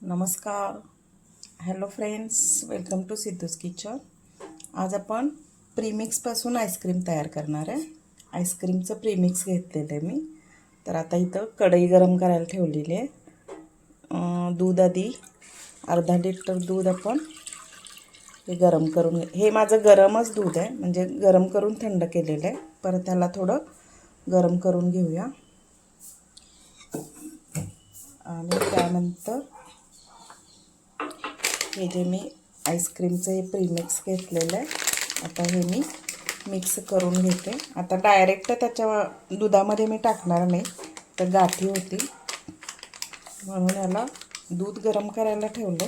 नमस्कार. Hello friends, welcome to Siddhu's kitchen. आज आपण प्रीमिक्सपासून आईस्क्रीम तयार करणार आहे. आईस्क्रीमचं प्रीमिक्स घेतलेलं आहे मी. तर आता इथं कढई गरम करायला ठेवलेली आहे. दूध आधी अर्धा लिटर दूध आपण हे गरम करून, हे माझं गरमच दूध आहे, म्हणजे गरम करून थंड केलेलं आहे. परत त्याला थोडं गरम करून घेऊया. आणि त्यानंतर हे जे मी आईस्क्रीमचं हे प्रीमिक्स घेतलेलं आहे, आता हे मी मिक्स करून घेते. आता डायरेक्ट त्याच्या दुधामध्ये मी टाकणार नाही, तर गाठी होतील, म्हणून याला दूध गरम करायला ठेवलं.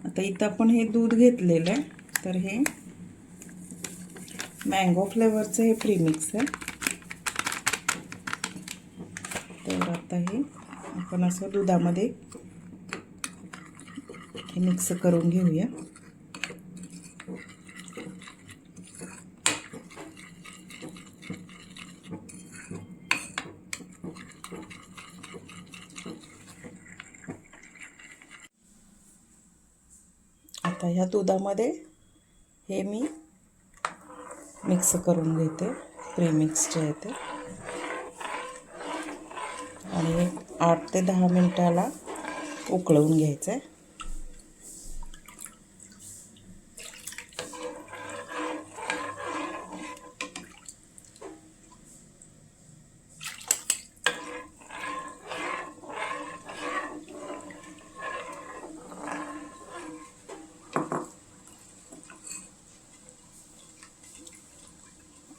आता इथं आपण हे दूध घेतलेलं आहे, तर हे मँगो फ्लेवरचं हे प्रीमिक्स आहे. तर आता हे आपण असं दुधामध्ये हे मिक्स करून घेऊया. आता ह्या दुधामध्ये हे मी मिक्स करून घेते, प्रीमिक्सचे येते, आणि 8 ते 10 मिनिटाला उकळवून घ्यायचं आहे.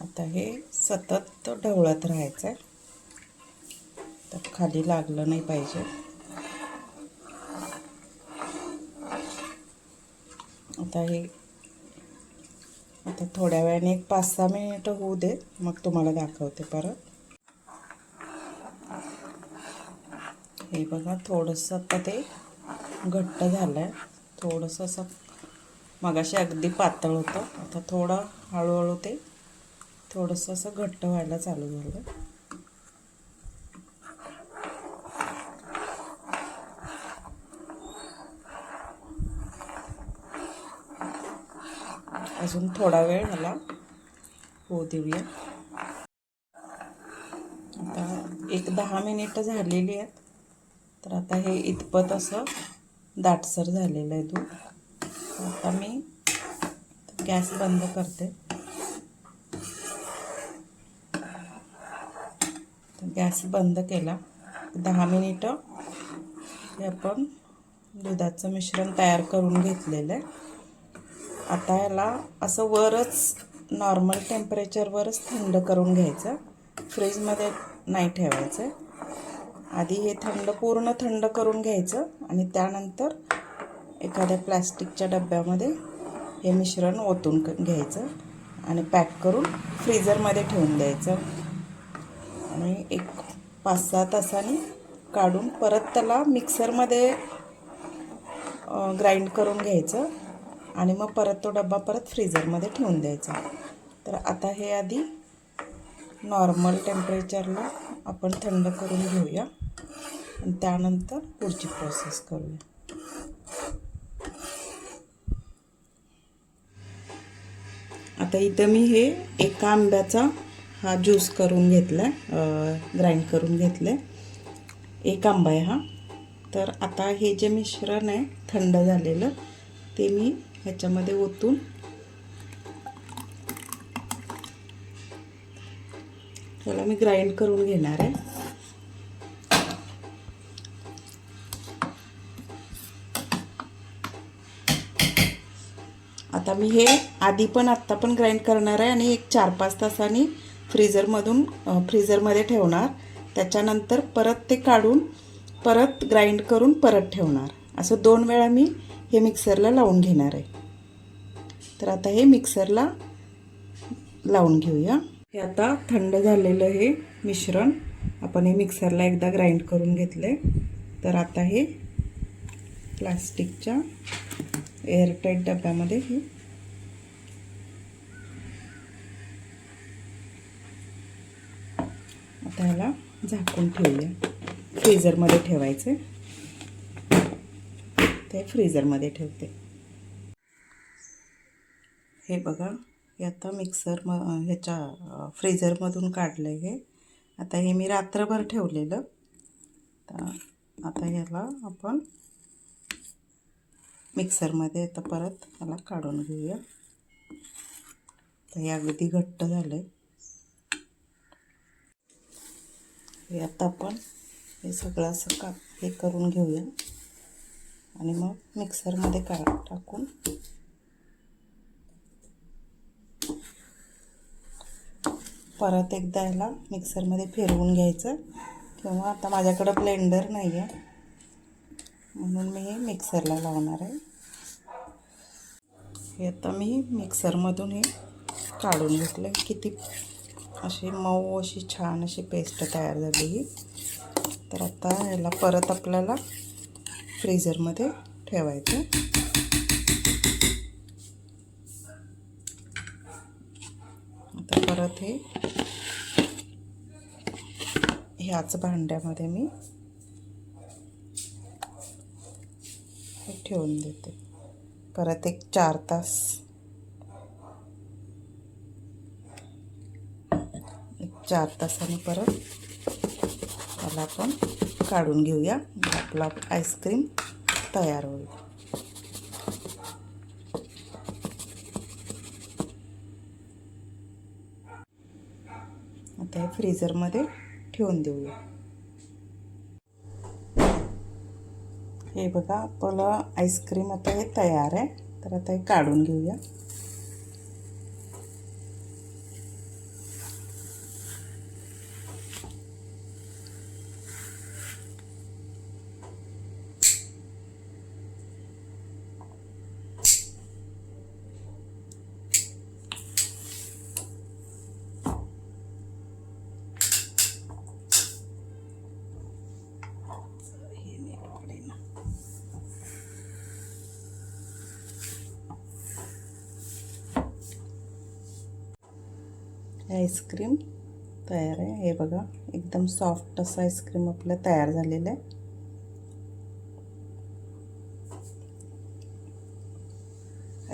आता हे सतत ढवळत राहायचं आहे, तर खाली लागलं नाही पाहिजे. आता थोड्या वेळाने 5-6 मिनिटं होऊ दे, मग तुम्हाला दाखवते परत. हे बघा, थोडंसं आता ते घट्ट झालं आहे. थोडंसं असं मगाशी अगदी पातळ होतं, आता थोडं हळूहळू ते थोडंसं असं घट्ट व्हायला चालू झालं. अजून थोडा वेळ ह्याला होऊ देऊया. आता 10 मिनिटं झालेली आहेत. तर आता हे इतपत असं दाटसर झालेलं आहे दूध. आता मी गॅस बंद करते. गॅस बंद केला. 10 मिनिटं हे आपण दुधाचं मिश्रण तयार करून घेतलेलं आहे. आता याला असं वरच नॉर्मल टेम्परेचरवरच थंड करून घ्यायचं, फ्रीजमध्ये नाही ठेवायचं. आधी हे पूर्ण थंड करून घ्यायचं, आणि त्यानंतर एखाद्या प्लॅस्टिकच्या डब्यामध्ये हे मिश्रण ओतून घ्यायचं आणि पॅक करून फ्रीजरमध्ये ठेवून द्यायचं. आणि 5-6 तासांनी काढून परत त्याला मिक्सरमध्ये ग्राइंड करून घ्यायचं, आणि मग परत तो डबा परत फ्रीजरमध्ये ठेवून द्यायचा. तर आता हे आधी नॉर्मल टेम्परेचरला आपण थंड करून घेऊया, आणि त्यानंतर पुढची प्रोसेस करूया. आता इथं मी हे एका आंब्याचा हा ज्यूस करून घेतला आहे, ग्राइंड करून घेतलं आहे. एक आंबा आहे हा. तर आता हे जे मिश्रण आहे थंड झालेलं, ते मी ह्याच्यामध्ये ओतून त्याला मी ग्राइंड करून घेणार आहे. आता मी हे आधी पण आत्ता पण ग्राइंड करणार आहे, आणि 4-5 तासांनी फ्रीजरमध्ये ठेवणार. त्याच्यानंतर परत ते काढून परत ग्राइंड करून परत ठेवणार. असं 2 वेळा मी हे मिक्सरला लावून घेणार आहे. तर आता हे मिक्सरला लावून घेऊया. हे आता थंड झालेलं हे मिश्रण आपण हे मिक्सरला एकदा ग्राइंड करून घेतले. तर आता हे प्लास्टिकच्या एअरटाईट डब्यामध्ये हे आता ह्याला झाकून ठेवूया. फ्रीझरमध्ये ठेवायचे. ते फ्रीझरमध्ये ठेवते. हे बघा, हे आता ह्याच्या फ्रीझरमधून काढलं आहे हे. आता हे मी रात्रभर ठेवलेलं. तर आता ह्याला आपण मिक्सरमध्ये आता परत ह्याला काढून घेऊया. तर हे अगदी घट्ट झालं आहे. हे आता आपण हे सगळं असं हे करून घेऊया आणि मग मिक्सरमध्ये टाकून परत एकदा ह्याला मिक्सरमध्ये फिरवून घ्यायचं. किंवा आता माझ्याकडं ब्लेंडर नाही आहे म्हणून मी हे मिक्सरला लावणार आहे. हे आता मी मिक्सरमधून हे काढून घेतलं. किती अशी मऊ अशी छान अशी पेस्ट तयार झाली ही. तर आता ह्याला परत आपल्याला फ्रीझरमध्ये ठेवायचं. आता परत ह्याच भांड्यामध्ये मी हे ठेवून देते. परत एक 4 तास 4 तासांनी परत त्याला आपण काढून घेऊया. आपला आईस्क्रीम तयार होईल. आता हे फ्रीझरमध्ये ठेवून देऊया. हे बघा, आपलं आईस्क्रीम आता हे तयार आहे. तर आता हे काढून घेऊया. आईस्क्रीम तयार आहे. हे बघा, एकदम सॉफ्ट असं आईस्क्रीम आपलं तयार झालेलं आहे.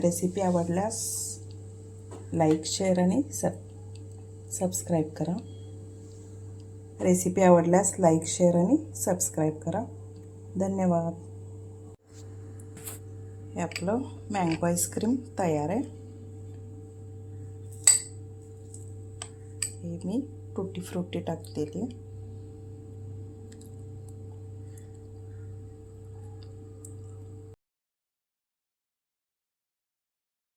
रेसिपी आवडल्यास लाईक, शेअर आणि सबस्क्राईब करा. रेसिपी आवडल्यास लाईक, शेअर आणि सबस्क्राईब करा. धन्यवाद. हे आपलं मँगो आईस्क्रीम तयार आहे. हे मी टुटी फ्रुटी टाकलेली.